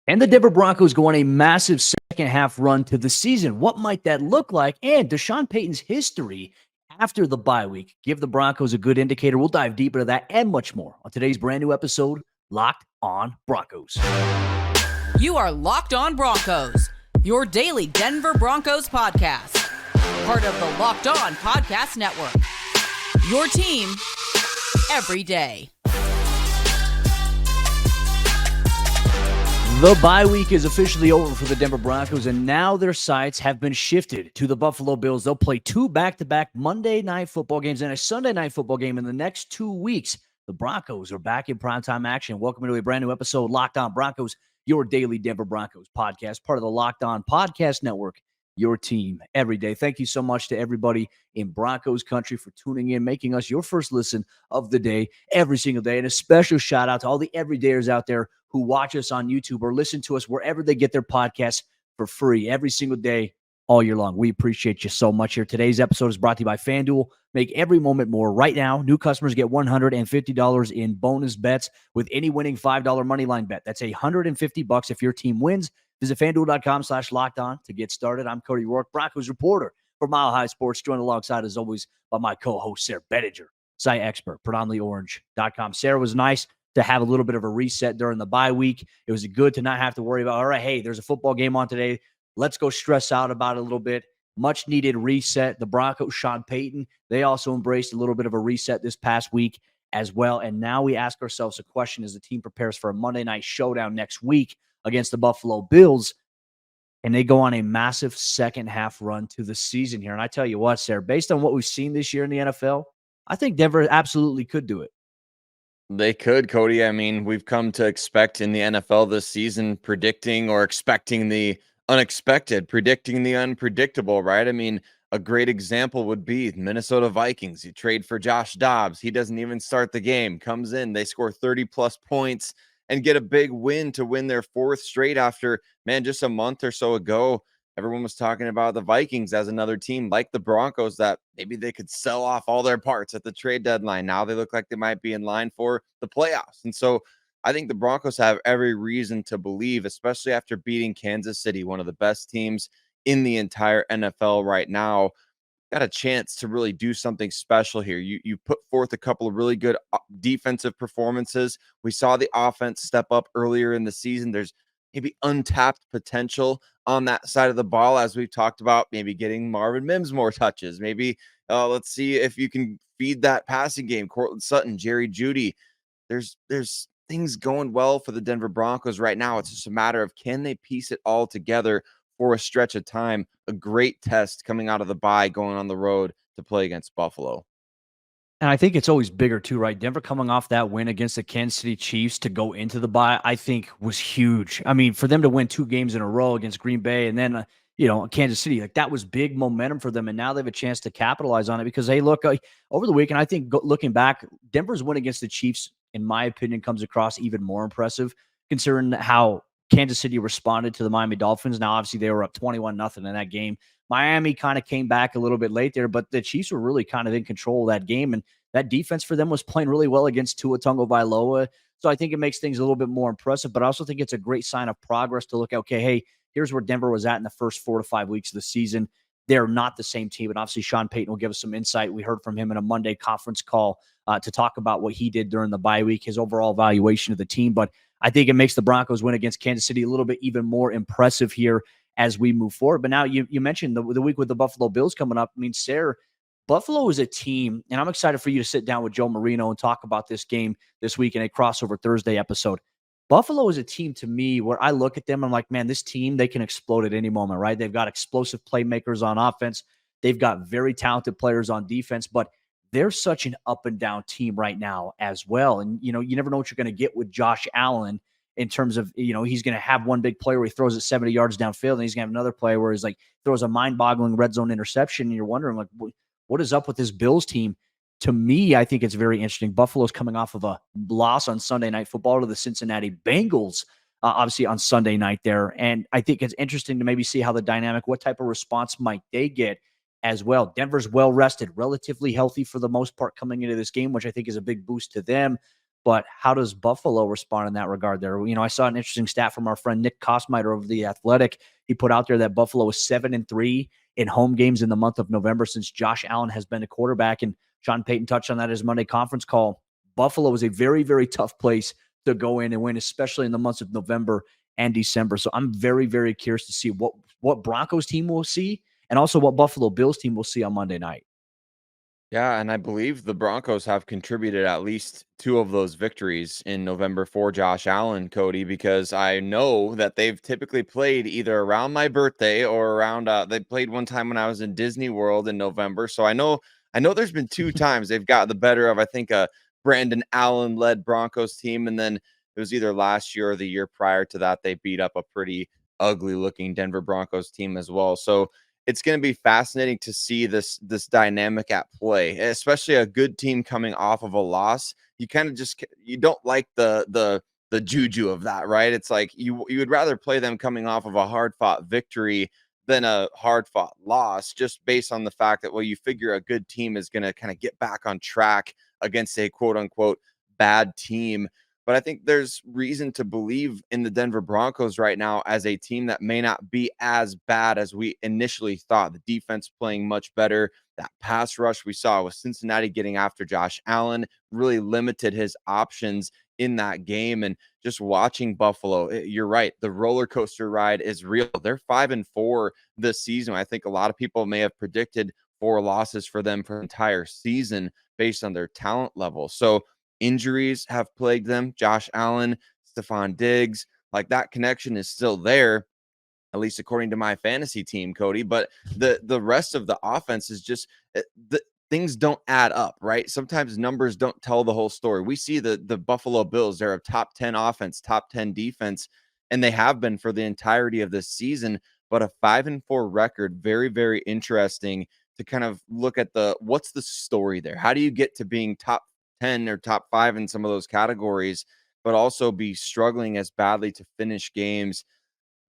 And the Denver Broncos go on a massive second half run to the season. What might that look like? And does Sean Payton's history after the bye week give the Broncos a good indicator? We'll dive deeper into that and much more on today's brand new episode, Locked on Broncos. You are Locked on Broncos, your daily Denver Broncos podcast. Part of the Locked on Podcast Network. Your team every day. The bye week is officially over for the Denver Broncos, and now their sights have been shifted to the Buffalo Bills. They'll play two back-to-back Monday night football games and a Sunday night football game in the next 2 weeks. The Broncos are back in primetime action. Welcome to a brand new episode, Locked on Broncos, your daily Denver Broncos podcast, part of the Locked on Podcast Network, your team every day. Thank you so much to everybody in Broncos Country for tuning in, making us your first listen of the day every single day. And a special shout out to all the everydayers out there who watch us on YouTube or listen to us wherever they get their podcasts for free every single day, all year long. We appreciate you so much here. Today's episode is brought to you by FanDuel. Make every moment more. Right now, new customers get $150 in bonus bets with any winning $5 moneyline bet. That's $150 if your team wins. Visit FanDuel.com/lockedon to get started. I'm Cody Roark, Broncos reporter for Mile High Sports, joined alongside, as always, by my co-host, Sayre Bedinger, Sayre expert, predominantlyorange.com. Sayre, was nice to have a little bit of a reset during the bye week. It was good to not have to worry about, all right, hey, there's a football game on today. Let's go stress out about it a little bit. Much needed reset. The Broncos, Sean Payton, they also embraced a little bit of a reset this past week as well. And now we ask ourselves a question as the team prepares for a Monday night showdown next week against the Buffalo Bills. And they go on a massive second half run to the season here. And I tell you what, Sayre, based on what we've seen this year in the NFL, I think Denver absolutely could do it. They could, Cody. I mean, we've come to expect in the NFL this season predicting or expecting the unexpected, predicting the unpredictable, right? I mean, a great example would be Minnesota Vikings. You trade for Josh Dobbs. He doesn't even start the game, comes in, they score 30-plus points and get a big win to win their fourth straight after, man, just a month or so ago. Everyone was talking about the Vikings as another team like the Broncos that maybe they could sell off all their parts at the trade deadline. Now they look like they might be in line for the playoffs. And so I think the Broncos have every reason to believe, especially after beating Kansas City, one of the best teams in the entire NFL right now, got a chance to really do something special here. You put forth a couple of really good defensive performances. We saw the offense step up earlier in the season. There's maybe untapped potential on that side of the ball, as we've talked about, maybe getting Marvin Mims more touches. Maybe let's see if you can feed that passing game. Courtland Sutton, Jerry Jeudy. There's things going well for the Denver Broncos right now. It's just a matter of, can they piece it all together for a stretch of time? A great test coming out of the bye, going on the road to play against Buffalo. And I think it's always bigger too, right? Denver coming off that win against the Kansas City Chiefs to go into the bye, I think was huge. I mean, for them to win 2 games in a row against Green Bay and then, Kansas City, like that was big momentum for them. And now they have a chance to capitalize on it because, hey, look, over the weekend, I think looking back, Denver's win against the Chiefs, in my opinion, comes across even more impressive considering how Kansas City responded to the Miami Dolphins. Now, obviously, they were up 21-0 in that game. Miami kind of came back a little bit late there, but the Chiefs were really kind of in control of that game. And that defense for them was playing really well against Tua Tagovailoa. So I think it makes things a little bit more impressive, but I also think it's a great sign of progress to look at, okay, hey, here's where Denver was at in the first 4 to 5 weeks of the season. They're not the same team. And obviously, Sean Payton will give us some insight. We heard from him in a Monday conference call to talk about what he did during the bye week, his overall evaluation of the team. But I think it makes the Broncos win against Kansas City a little bit even more impressive here as we move forward. But now you mentioned the week with the Buffalo Bills coming up. I mean, Sayre, Buffalo is a team, and I'm excited for you to sit down with Joe Marino and talk about this game this week in a crossover Thursday episode. Buffalo is a team to me where I look at them and I'm like, man, this team, they can explode at any moment, right? They've got explosive playmakers on offense. They've got very talented players on defense, but they're such an up and down team right now as well. And, you never know what you're going to get with Josh Allen in terms of, he's going to have one big play where he throws it 70 yards downfield, and he's going to have another play where he's like throws a mind-boggling red zone interception, and you're wondering, like, what is up with this Bills team? To me, I think it's very interesting. Buffalo's coming off of a loss on Sunday Night Football to the Cincinnati Bengals, obviously on Sunday night there. And I think it's interesting to maybe see how the dynamic, what type of response might they get as well. Denver's well-rested, relatively healthy for the most part coming into this game, which I think is a big boost to them. But how does Buffalo respond in that regard there? I saw an interesting stat from our friend Nick Kosmider of The Athletic. He put out there that Buffalo is 7-3 in home games in the month of November since Josh Allen has been a quarterback. And Sean Payton touched on that as Monday conference call. Buffalo is a very, very tough place to go in and win, especially in the months of November and December. So I'm very, very curious to see what Broncos team will see and also what Buffalo Bills team will see on Monday night. Yeah, and I believe the Broncos have contributed at least 2 of those victories in November for Josh Allen, Cody, because I know that they've typically played either around my birthday or around they played one time when I was in Disney World in November. So I know there's been 2 times they've got the better of, I think, a Brandon Allen led Broncos team, and then it was either last year or the year prior to that they beat up a pretty ugly looking Denver Broncos team as well. So it's going to be fascinating to see this dynamic at play, especially a good team coming off of a loss. You kind of just you don't like the juju of that, right? It's like you would rather play them coming off of a hard fought victory than a hard fought loss, just based on the fact that, well, you figure a good team is going to kind of get back on track against a quote unquote bad team. But I think there's reason to believe in the Denver Broncos right now as a team that may not be as bad as we initially thought. The defense playing much better. That pass rush we saw with Cincinnati getting after Josh Allen really limited his options in that game. And just watching Buffalo, you're right. The roller coaster ride is real. They're 5-4 this season. I think a lot of people may have predicted 4 losses for them for the entire season based on their talent level. So injuries have plagued them. Josh Allen, Stephon Diggs, like that connection is still there, at least according to my fantasy team, Cody. But the rest of the offense is just the things don't add up, right? Sometimes numbers don't tell the whole story. We see the Buffalo Bills, they're a top 10 offense, top 10 defense, and they have been for the entirety of this season. But a 5-4 record, very, very interesting to kind of look at what's the story there? How do you get to being top 10 or top 5 in some of those categories, but also be struggling as badly to finish games?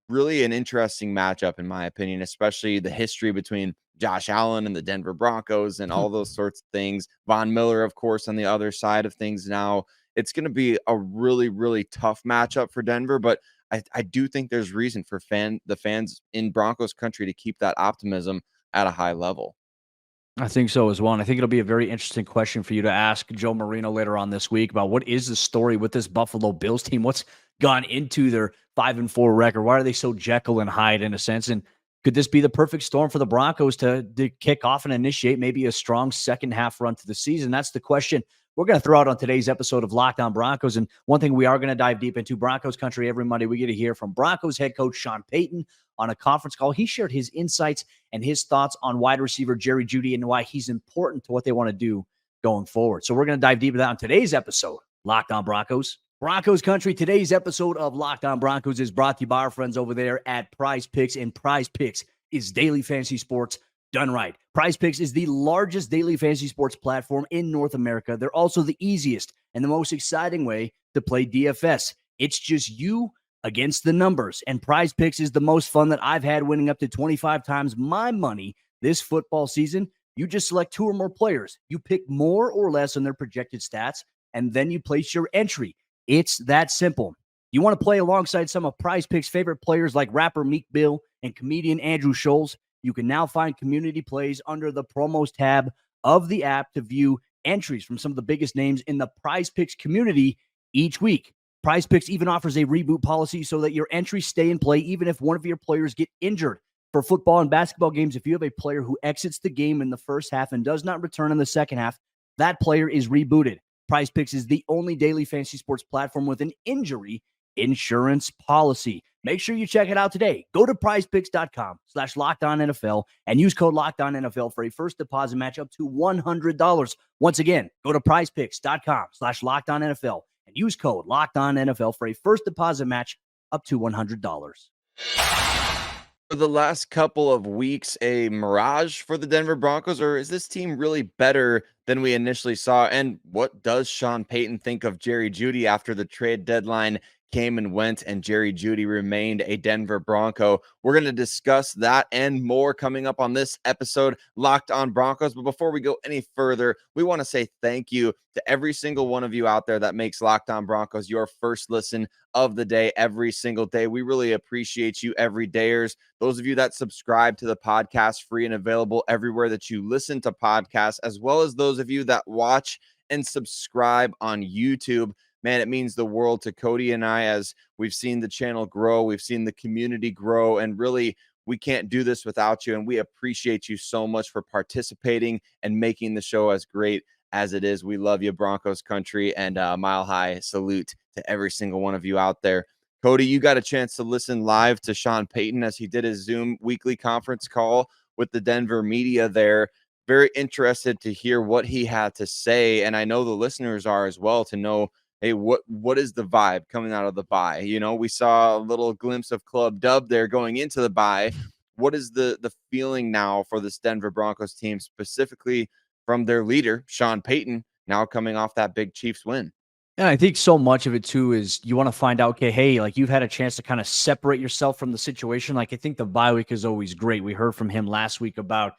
Really an interesting matchup, in my opinion, especially the history between Josh Allen and the Denver Broncos and all those sorts of things. Von Miller, of course, on the other side of things now. It's going to be a really, really tough matchup for Denver, but I do think there's reason for the fans in Broncos country to keep that optimism at a high level. I think so as well. And I think it'll be a very interesting question for you to ask Joe Marino later on this week about what is the story with this Buffalo Bills team? What's gone into their 5-4 record? Why are they so Jekyll and Hyde in a sense? And could this be the perfect storm for the Broncos to kick off and initiate maybe a strong second half run to the season? That's the question we're going to throw out on today's episode of Locked On Broncos. And one thing we are going to dive deep into, Broncos country, every Monday we get to hear from Broncos head coach Sean Payton on a conference call. He shared his insights and his thoughts on wide receiver Jeudy and why he's important to what they want to do going forward. So we're going to dive deep into that on today's episode, Locked On Broncos. Broncos country, today's episode of Locked On Broncos is brought to you by our friends over there at PrizePicks, and PrizePicks is daily fantasy sports done right. PrizePicks is the largest daily fantasy sports platform in North America. They're also the easiest and the most exciting way to play DFS. It's just you against the numbers, and PrizePicks is the most fun that I've had, winning up to 25 times my money this football season. You just select 2 or more players. You pick more or less on their projected stats, and then you place your entry. It's that simple. You want to play alongside some of PrizePicks' favorite players like rapper Meek Mill and comedian Andrew Scholes? You can now find community plays under the promos tab of the app to view entries from some of the biggest names in the PrizePicks community each week. PrizePicks even offers a reboot policy so that your entries stay in play even if one of your players get injured. For football and basketball games, if you have a player who exits the game in the first half and does not return in the second half, that player is rebooted. PrizePicks is the only daily fantasy sports platform with an injury insurance policy. Make sure you check it out today. Go to prizepicks.com/LockedOnNFL and use code LockedOnNFL for a first deposit match up to $100. Once again, go to prizepicks.com/LockedOnNFL and use code LockedOnNFL for a first deposit match up to $100. For the last couple of weeks, a mirage for the Denver Broncos, or is this team really better than we initially saw? And what does Sean Payton think of Jerry Jeudy after the trade deadline came and went, and Jerry Jeudy remained a Denver Bronco. We're going to discuss that and more coming up on this episode, Locked On Broncos. But before we go any further, we want to say thank you to every single one of you out there that makes Locked On Broncos your first listen of the day every single day. We really appreciate you, everydayers. Those of you that subscribe to the podcast, free and available everywhere that you listen to podcasts, as well as those of you that watch and subscribe on YouTube. Man, it means the world to Cody and I as we've seen the channel grow. We've seen the community grow, and really, we can't do this without you. And we appreciate you so much for participating and making the show as great as it is. We love you, Broncos Country, and mile high salute to every single one of you out there. Cody, you got a chance to listen live to Sean Payton as he did his Zoom weekly conference call with the Denver media there. Very interested to hear what he had to say. And I know the listeners are as well, to know, hey, what is the vibe coming out of the bye? You know, we saw a little glimpse of Club Dub there going into the bye. What is the feeling now for this Denver Broncos team, specifically from their leader, Sean Payton, now coming off that big Chiefs win? And I think so much of it too is you want to find out, okay, hey, like you've had a chance to kind of separate yourself from the situation. Like I think the bye week is always great. We heard from him last week about,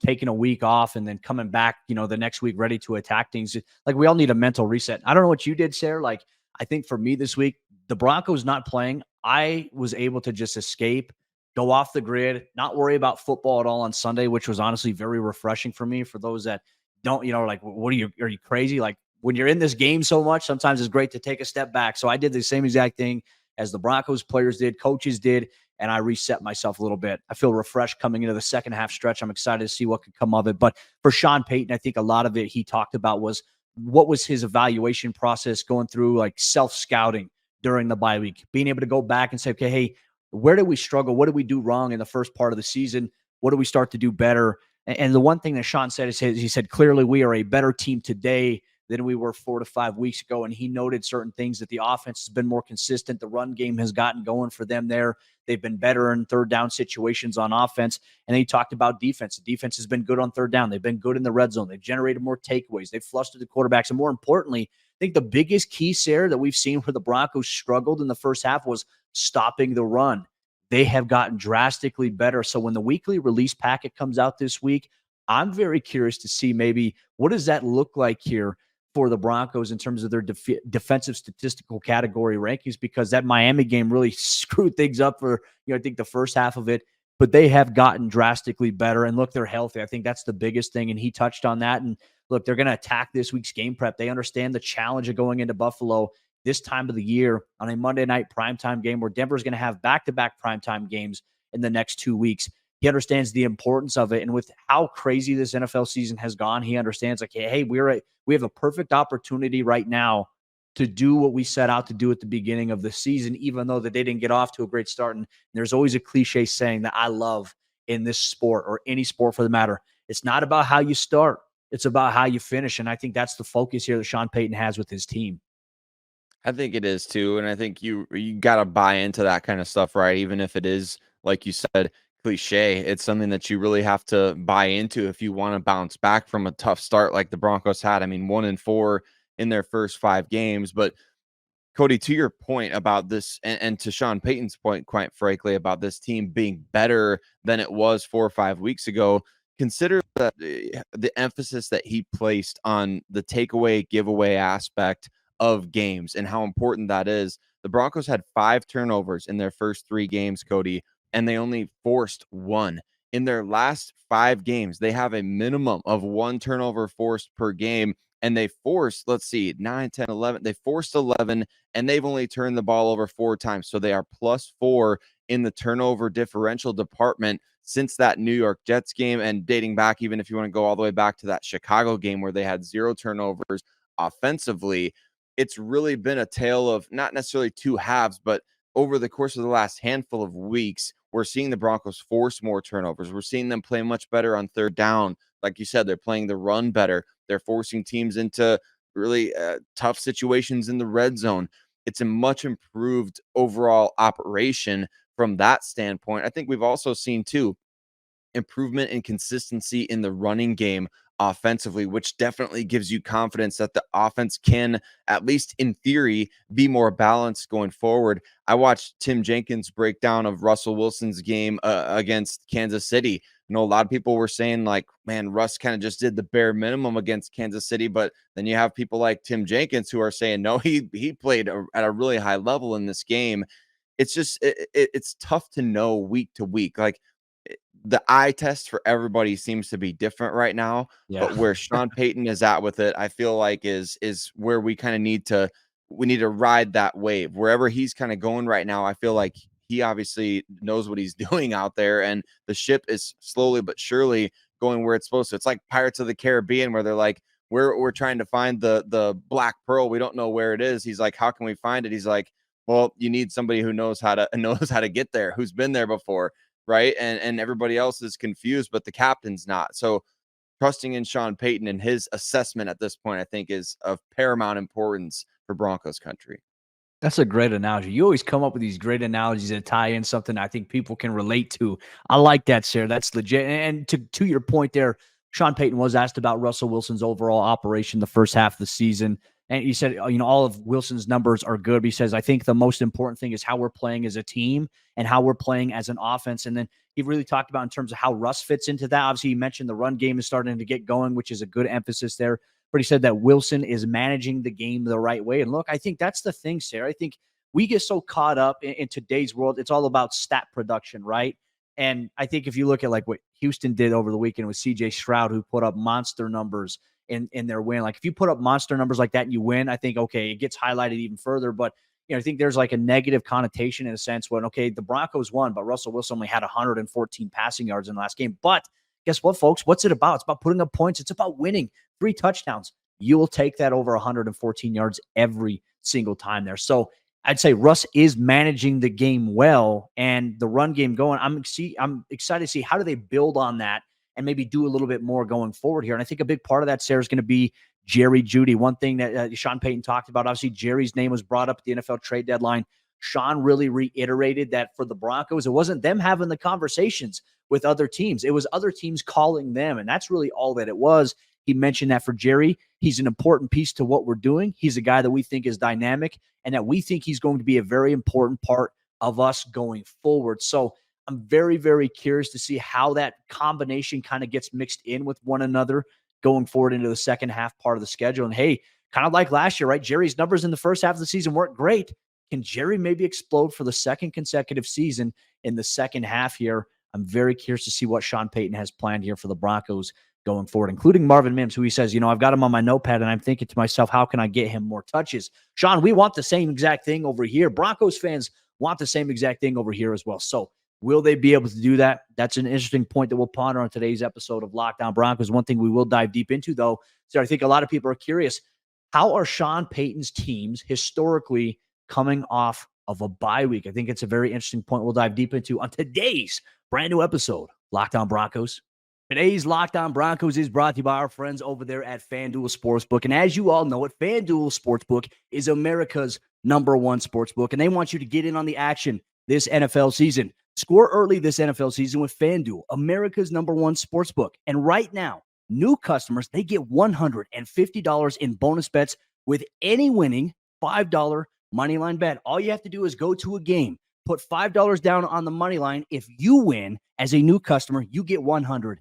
taking a week off and then coming back, the next week ready to attack things. Like we all need a mental reset. I don't know what you did, Sayre. Like I think for me this week, the Broncos not playing, I was able to just escape, go off the grid, not worry about football at all on Sunday, which was honestly very refreshing for me. For those that don't, like, what are you crazy? Like, when you're in this game so much, sometimes it's great to take a step back. So I did the same exact thing as the Broncos players did, coaches did, and I reset myself a little bit. I feel refreshed coming into the second half stretch. I'm excited to see what could come of it. But for Sean Payton, I think a lot of it he talked about was what was his evaluation process going through, like self-scouting during the bye week, being able to go back and say, okay, hey, where did we struggle? What did we do wrong in the first part of the season? What do we start to do better? And the one thing that Sean said is he said, clearly we are a better team today than we were 4 to 5 weeks ago. And he noted certain things that the offense has been more consistent. The run game has gotten going for them there. They've been better in third down situations on offense. And then he talked about defense. The defense has been good on third down. They've been good in the red zone. They've generated more takeaways. They've flustered the quarterbacks. And more importantly, I think the biggest key, Sayre, that we've seen where the Broncos struggled in the first half was stopping the run. They have gotten drastically better. So when the weekly release packet comes out this week, I'm very curious to see maybe what does that look like here for the Broncos in terms of their defensive statistical category rankings, because that Miami game really screwed things up for, I think the first half of it, but they have gotten drastically better. And look, they're healthy. I think that's the biggest thing. And he touched on that. And look, they're going to attack this week's game prep. They understand the challenge of going into Buffalo this time of the year on a Monday night primetime game where Denver's going to have back-to-back primetime games in the next 2 weeks. He understands the importance of it. And with how crazy this NFL season has gone, he understands, like, hey, we have a perfect opportunity right now to do what we set out to do at the beginning of the season, even though that they didn't get off to a great start. And there's always a cliche saying that I love in this sport, or any sport for the matter. It's not about how you start. It's about how you finish. And I think that's the focus here that Sean Payton has with his team. I think it is too. And I think you got to buy into that kind of stuff, right? Even if it is, like you said, cliche, it's something that you really have to buy into if you want to bounce back from a tough start like the Broncos had. I mean, 1-4 in their first 5 games. But Cody, to your point about this, and to Sean Payton's point, quite frankly, about this team being better than it was 4 or 5 weeks ago, consider that the emphasis that he placed on the takeaway giveaway aspect of games and how important that is. The Broncos had 5 turnovers in their first 3 games, Cody, and they only forced 1. In their last 5 games, they have a minimum of 1 turnover forced per game, and they forced, let's see, 9, 10, 11. They forced 11, and they've only turned the ball over 4 times. So they are +4 in the turnover differential department since that New York Jets game, and dating back, even if you want to go all the way back to that Chicago game where they had 0 turnovers offensively. It's really been a tale of not necessarily 2 halves, but over the course of the last handful of weeks, we're seeing the Broncos force more turnovers. We're seeing them play much better on third down. Like you said, they're playing the run better. They're forcing teams into really tough situations in the red zone. It's a much improved overall operation from that standpoint. I think we've also seen, too, improvement in consistency in the running game offensively, which definitely gives you confidence that the offense can, at least in theory, be more balanced going forward. I watched Tim Jenkins' breakdown of Russell Wilson's game against Kansas City. You know, a lot of people were saying like, man, Russ kind of just did the bare minimum against Kansas City. But then you have people like Tim Jenkins who are saying, no, he played at a really high level in this game. It's just, it's tough to know week to week. Like, the eye test for everybody seems to be different right now, Yeah. but where Sean Payton is at with it, I feel like is where we kind of need to ride that wave. Wherever he's kind of going right now, I feel like he obviously knows what he's doing out there, and the ship is slowly but surely going where it's supposed to. It's like Pirates of the Caribbean, where they're like, we're trying to find the black pearl. We don't know where it is. He's like, how can we find it? He's like, well, you need somebody who knows how to get there, who's been there before. Right. And everybody else is confused, but the captain's not. So trusting in Sean Payton and his assessment at this point, I think, is of paramount importance for Broncos country. That's a great analogy. You always come up with these great analogies that tie in something I think people can relate to. I like that, Sayre. That's legit. And to your point there, Sean Payton was asked about Russell Wilson's overall operation the first half of the season. And he said, you know, all of Wilson's numbers are good. But he says, I think the most important thing is how we're playing as a team and how we're playing as an offense. And then he really talked about in terms of how Russ fits into that. Obviously, he mentioned the run game is starting to get going, which is a good emphasis there. But he said that Wilson is managing the game the right way. And look, I think that's the thing, Sayre. I think we get so caught up in today's world. It's all about stat production, right? And I think if you look at like what Houston did over the weekend with CJ Stroud, who put up monster numbers in their win. Like if you put up monster numbers like that and you win, I think, okay, it gets highlighted even further. But, you know, I think there's like a negative connotation in a sense when, okay, the Broncos won, but Russell Wilson only had 114 passing yards in the last game. But guess what, folks? What's it about? It's about putting up points. It's about winning 3 touchdowns. You will take that over 114 yards every single time there. So I'd say Russ is managing the game well and the run game going. I'm excited to see how do they build on that and maybe do a little bit more going forward here. And I think a big part of that, Sayre, is going to be Jerry Jeudy. One thing that Sean Payton talked about, obviously Jerry's name was brought up at the NFL trade deadline. Sean really reiterated that for the Broncos, it wasn't them having the conversations with other teams. It was other teams calling them, and that's really all that it was. He mentioned that for Jerry, he's an important piece to what we're doing. He's a guy that we think is dynamic and that we think he's going to be a very important part of us going forward. So I'm very, very curious to see how that combination kind of gets mixed in with one another going forward into the second half part of the schedule. And hey, kind of like last year, right? Jerry's numbers in the first half of the season weren't great. Can Jerry maybe explode for the second consecutive season in the second half here? I'm very curious to see what Sean Payton has planned here for the Broncos going forward, including Marvin Mims, who he says, you know, I've got him on my notepad and I'm thinking to myself, how can I get him more touches? Sean, we want the same exact thing over here. Broncos fans want the same exact thing over here as well. So will they be able to do that? That's an interesting point that we'll ponder on today's episode of Locked On Broncos. One thing we will dive deep into, though, so I think a lot of people are curious, how are Sean Payton's teams historically coming off of a bye week? I think it's a very interesting point we'll dive deep into on today's brand new episode, Locked On Broncos. Today's Locked On Broncos is brought to you by our friends over there at FanDuel Sportsbook. And as you all know it, FanDuel Sportsbook is America's number one sportsbook, and they want you to get in on the action this NFL season. Score early this NFL season with FanDuel, America's number one sportsbook. And right now, new customers, they get $150 in bonus bets with any winning $5 moneyline bet. All you have to do is go to a game, put $5 down on the money line. If you win as a new customer, you get $150.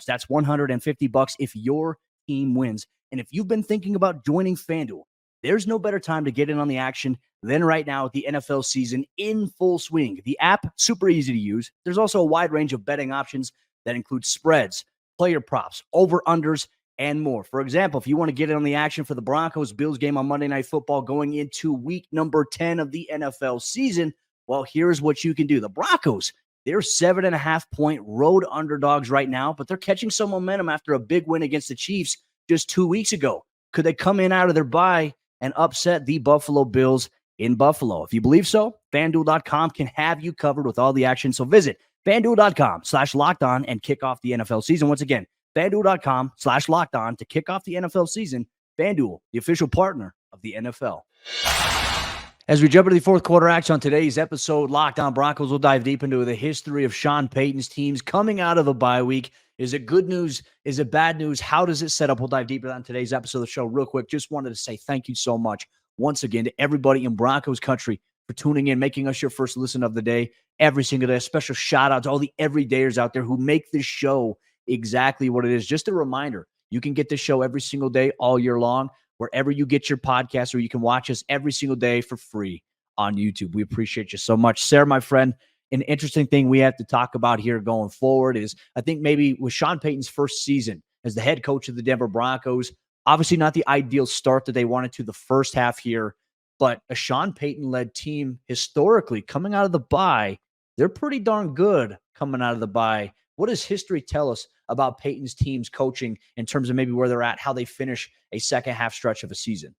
That's $150 if your team wins. And if you've been thinking about joining FanDuel, there's no better time to get in on the action than right now with the NFL season in full swing. The app, super easy to use. There's also a wide range of betting options that include spreads, player props, over-unders, and more. For example, if you want to get in on the action for the Broncos-Bills game on Monday Night Football going into week number 10 of the NFL season, well, here's what you can do. The Broncos, they're 7.5-point road underdogs right now, but they're catching some momentum after a big win against the Chiefs just 2 weeks ago. Could they come in out of their bye and upset the Buffalo Bills in Buffalo? If you believe so, FanDuel.com can have you covered with all the action. So visit FanDuel.com/LockedOn and kick off the NFL season. Once again, FanDuel.com/LockedOn to kick off the NFL season. FanDuel, the official partner of the NFL. As we jump into the fourth quarter action on today's episode, Locked On Broncos, we'll dive deep into the history of Sean Payton's teams coming out of a bye week. Is it good news? Is it bad news? How does it set up? We'll dive deeper on today's episode of the show real quick. Just wanted to say thank you so much once again to everybody in Broncos country for tuning in, making us your first listen of the day every single day. A special shout out to all the everydayers out there who make this show exactly what it is. Just a reminder, you can get this show every single day all year long, wherever you get your podcast, or you can watch us every single day for free on YouTube. We appreciate you so much. Sayre, my friend, an interesting thing we have to talk about here going forward is I think maybe with Sean Payton's first season as the head coach of the Denver Broncos, obviously not the ideal start that they wanted to the first half here, but a Sean Payton-led team historically coming out of the bye, they're pretty darn good coming out of the bye. What does history tell us about Payton's team's coaching in terms of maybe where they're at, how they finish a second half stretch of a season?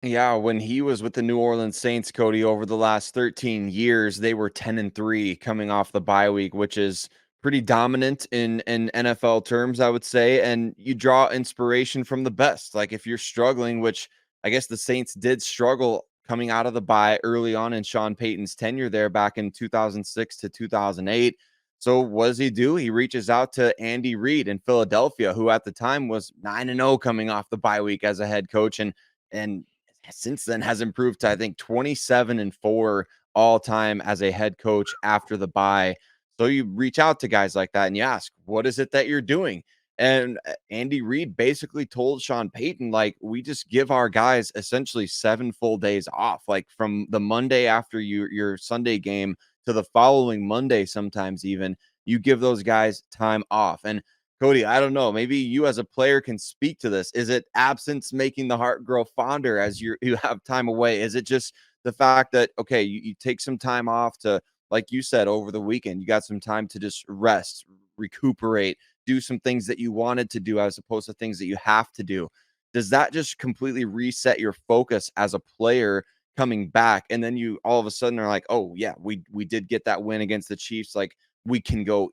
Yeah, when he was with the New Orleans Saints, Cody, over the last 13 years, they were 10-3 coming off the bye week, which is pretty dominant in NFL terms, I would say. And you draw inspiration from the best. Like if you're struggling, which I guess the Saints did struggle coming out of the bye early on in Sean Payton's tenure there back in 2006 to 2008. So what does he do? He reaches out to Andy Reid in Philadelphia, who at the time was 9-0 coming off the bye week as a head coach. And since then has improved to, I think, 27-4 all time as a head coach after the bye. So you reach out to guys like that and you ask, what is it that you're doing? And Andy Reid basically told Sean Payton, like, we just give our guys essentially 7 full days off, like from the Monday after your Sunday game to the following Monday, sometimes even you give those guys time off. And Cody, I don't know. Maybe you as a player can speak to this. Is it absence making the heart grow fonder as you have time away? Is it just the fact that, okay, you take some time off to, like you said, over the weekend, you got some time to just rest, recuperate, do some things that you wanted to do as opposed to things that you have to do? Does that just completely reset your focus as a player coming back? And then you all of a sudden are like, oh, yeah, we did get that win against the Chiefs. Like, we can go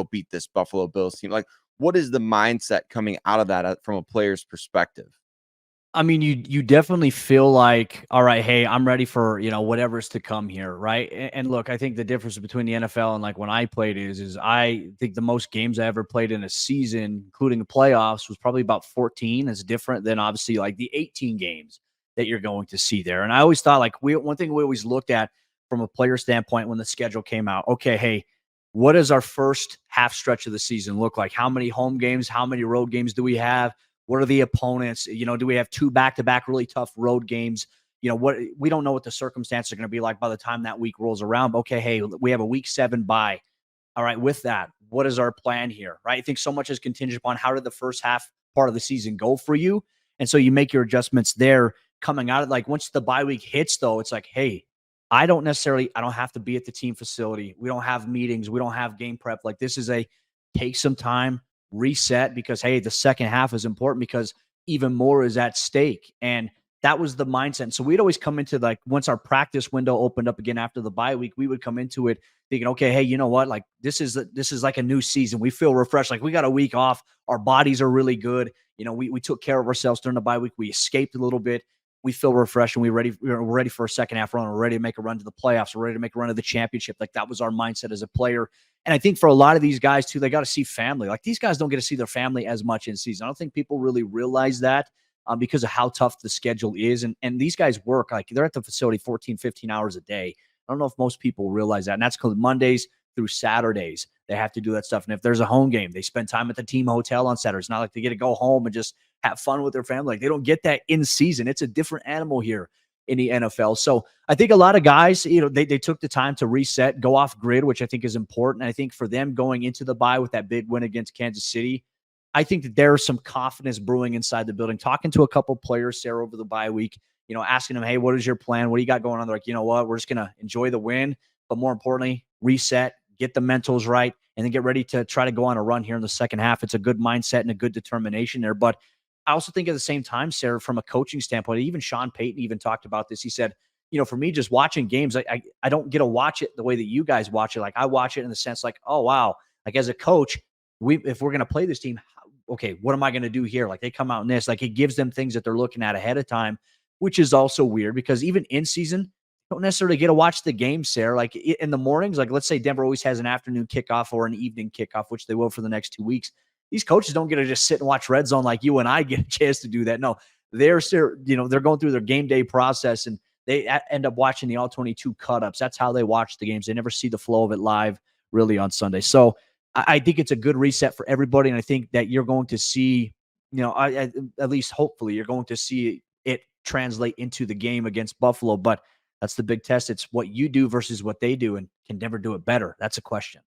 beat this Buffalo Bills team. Like, what is the mindset coming out of that from a player's perspective? I mean, you definitely feel like, all right, hey, I'm ready for, whatever's to come here, right? And look, I think the difference between the NFL and like when I played is I think the most games I ever played in a season, including the playoffs, was probably about 14. It's different than obviously like the 18 games that you're going to see there. And I always thought like one thing we always looked at from a player standpoint when the schedule came out, okay, hey, what does our first half stretch of the season look like? How many home games, how many road games do we have? What are the opponents? Do we have 2 back-to-back really tough road games? What we don't know what the circumstances are going to be like by the time that week rolls around. But okay, hey, we have a week 7 bye. All right, with that, what is our plan here? Right? I think so much is contingent upon how did the first half part of the season go for you. And so you make your adjustments there coming out of like once the bye week hits, though, it's like, hey, I don't have to be at the team facility. We don't have meetings. We don't have game prep. Like this is take some time, reset because, hey, the second half is important because even more is at stake. And that was the mindset. And so we'd always come into like once our practice window opened up again after the bye week, we would come into it thinking, okay, hey, you know what? Like this is like a new season. We feel refreshed. Like we got a week off. Our bodies are really good. We took care of ourselves during the bye week. We escaped a little bit. We feel refreshed and we're ready for a second half run. We're ready to make a run to the playoffs. We're ready to make a run to the championship. Like that was our mindset as a player. And I think for a lot of these guys too, they got to see family. Like these guys don't get to see their family as much in season. I don't think people really realize that because of how tough the schedule is. And these guys work, like they're at the facility 14, 15 hours a day. I don't know if most people realize that. And that's because Mondays through Saturdays, they have to do that stuff. And if there's a home game, they spend time at the team hotel on Saturday. It's not like they get to go home and just have fun with their family. Like they don't get that in season. It's a different animal here in the NFL. So I think a lot of guys, they took the time to reset, go off grid, which I think is important. I think for them going into the bye with that big win against Kansas City, I think that there's some confidence brewing inside the building. Talking to a couple players, Sayre, over the bye week, asking them, hey, what is your plan? What do you got going on? They're like, you know what? We're just going to enjoy the win, but more importantly, reset, get the mentals right, and then get ready to try to go on a run here in the second half. It's a good mindset and a good determination there. But I also think at the same time, Sayre, from a coaching standpoint, even Sean Payton even talked about this. He said, for me, just watching games, I don't get to watch it the way that you guys watch it. Like I watch it in the sense like, oh, wow. Like as a coach, if we're going to play this team, okay, what am I going to do here? Like they come out in this, like it gives them things that they're looking at ahead of time, which is also weird because even in season, don't necessarily get to watch the game, Sayre. Like in the mornings, like let's say Denver always has an afternoon kickoff or an evening kickoff, which they will for the next 2 weeks. These coaches don't get to just sit and watch Red Zone like you and I get a chance to do that. No, they're going through their game day process, and they end up watching the all 22 cut-ups. That's how they watch the games. They never see the flow of it live really on Sunday. So I think it's a good reset for everybody, and I think that you're going to see, at least hopefully you're going to see it translate into the game against Buffalo. But that's the big test. It's what you do versus what they do, and can Denver do it better? That's a question.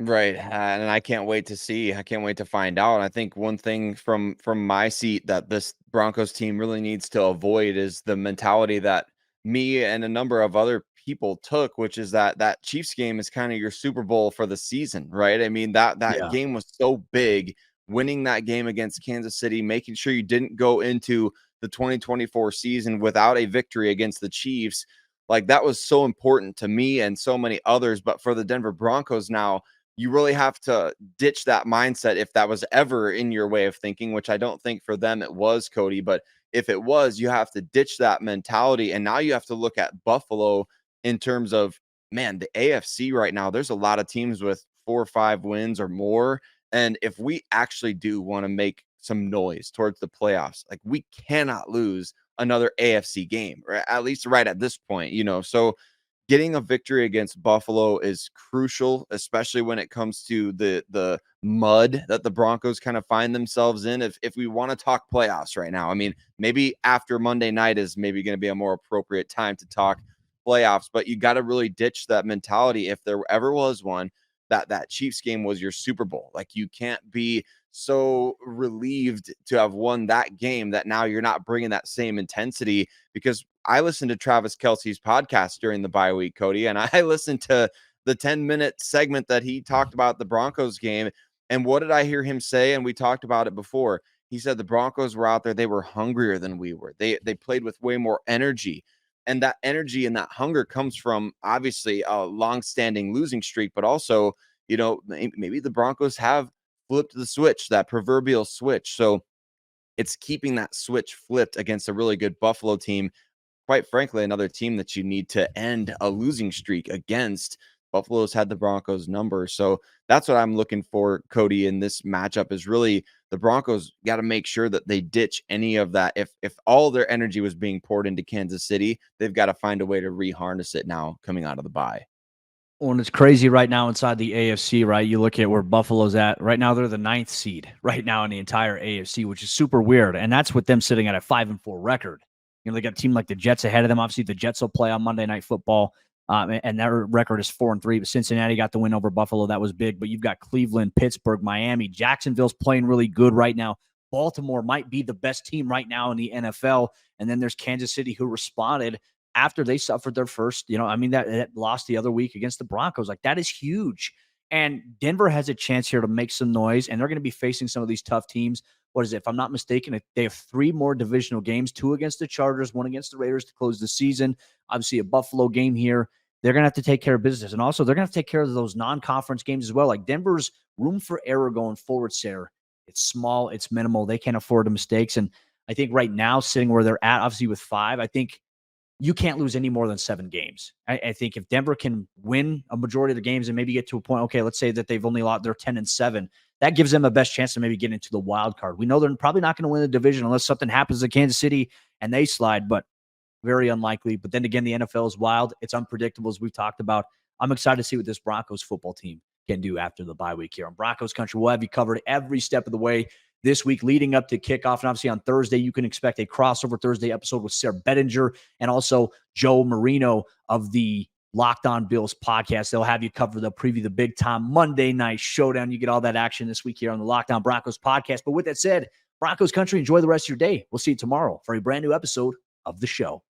Right, and I can't wait to see. I can't wait to find out. And I think one thing from my seat that this Broncos team really needs to avoid is the mentality that me and a number of other people took, which is that Chiefs game is kind of your Super Bowl for the season, right? I mean, that Yeah. game was so big, winning that game against Kansas City, making sure you didn't go into the 2024 season without a victory against the Chiefs. Like, that was so important to me and so many others. But for the Denver Broncos now, you really have to ditch that mindset if that was ever in your way of thinking, which I don't think for them it was, Cody. But if it was, you have to ditch that mentality. And now you have to look at Buffalo in terms of, man, the AFC right now, there's a lot of teams with 4 or 5 wins or more. And if we actually do want to make some noise towards the playoffs, like, we cannot lose another AFC game, or at least right at this point, So getting a victory against Buffalo is crucial, especially when it comes to the mud that the Broncos kind of find themselves in. If we want to talk playoffs right now, I mean, maybe after Monday night is maybe going to be a more appropriate time to talk playoffs, but you got to really ditch that mentality. If there ever was one, that Chiefs game was your Super Bowl. Like, you can't be so relieved to have won that game that now you're not bringing that same intensity. Because I listened to Travis Kelce's podcast during the bye week, Cody, and I listened to the 10-minute segment that he talked about the Broncos game. And what did I hear him say? And we talked about it before. He said the Broncos were out there. They were hungrier than we were. They played with way more energy. And that energy and that hunger comes from, obviously, a long-standing losing streak, but also, maybe the Broncos have flipped the switch, that proverbial switch. So it's keeping that switch flipped against a really good Buffalo team. Quite frankly, another team that you need to end a losing streak against. Buffalo's had the Broncos number. So that's what I'm looking for, Cody, in this matchup, is really the Broncos got to make sure that they ditch any of that. If all their energy was being poured into Kansas City, they've got to find a way to reharness it now coming out of the bye. Well, and it's crazy right now inside the AFC, right? You look at where Buffalo's at. Right now, they're the 9th seed right now in the entire AFC, which is super weird. And that's with them sitting at a 5-4 record. They got a team like the Jets ahead of them. Obviously, the Jets will play on Monday Night Football, and their record is 4-3. But Cincinnati got the win over Buffalo. That was big. But you've got Cleveland, Pittsburgh, Miami. Jacksonville's playing really good right now. Baltimore might be the best team right now in the NFL. And then there's Kansas City, who responded after they suffered their first, that lost the other week against the Broncos. Like, that is huge. And Denver has a chance here to make some noise, and they're going to be facing some of these tough teams. What is it? If I'm not mistaken, they have 3 more divisional games, 2 against the Chargers, 1 against the Raiders to close the season. Obviously, a Buffalo game here. They're going to have to take care of business. And also, they're going to have to take care of those non-conference games as well. Like, Denver's room for error going forward, Sayre, it's small, it's minimal. They can't afford the mistakes. And I think right now, sitting where they're at, obviously with 5, I think you can't lose any more than 7 games. I think if Denver can win a majority of the games and maybe get to a point, okay, let's say that they've only lost, they're 10-7. That gives them a best chance to maybe get into the wild card. We know they're probably not going to win the division unless something happens to Kansas City and they slide, but very unlikely. But then again, the NFL is wild. It's unpredictable, as we've talked about. I'm excited to see what this Broncos football team can do after the bye week here on Broncos Country. We'll have you covered every step of the way this week leading up to kickoff. And obviously on Thursday, you can expect a crossover Thursday episode with Sayre Bedinger and also Joe Marino of the Locked On Bills podcast. They'll have you cover. They'll preview the big time Monday night showdown. You get all that action this week here on the Locked On Broncos podcast. But with that said, Broncos Country, enjoy the rest of your day. We'll see you tomorrow for a brand new episode of the show.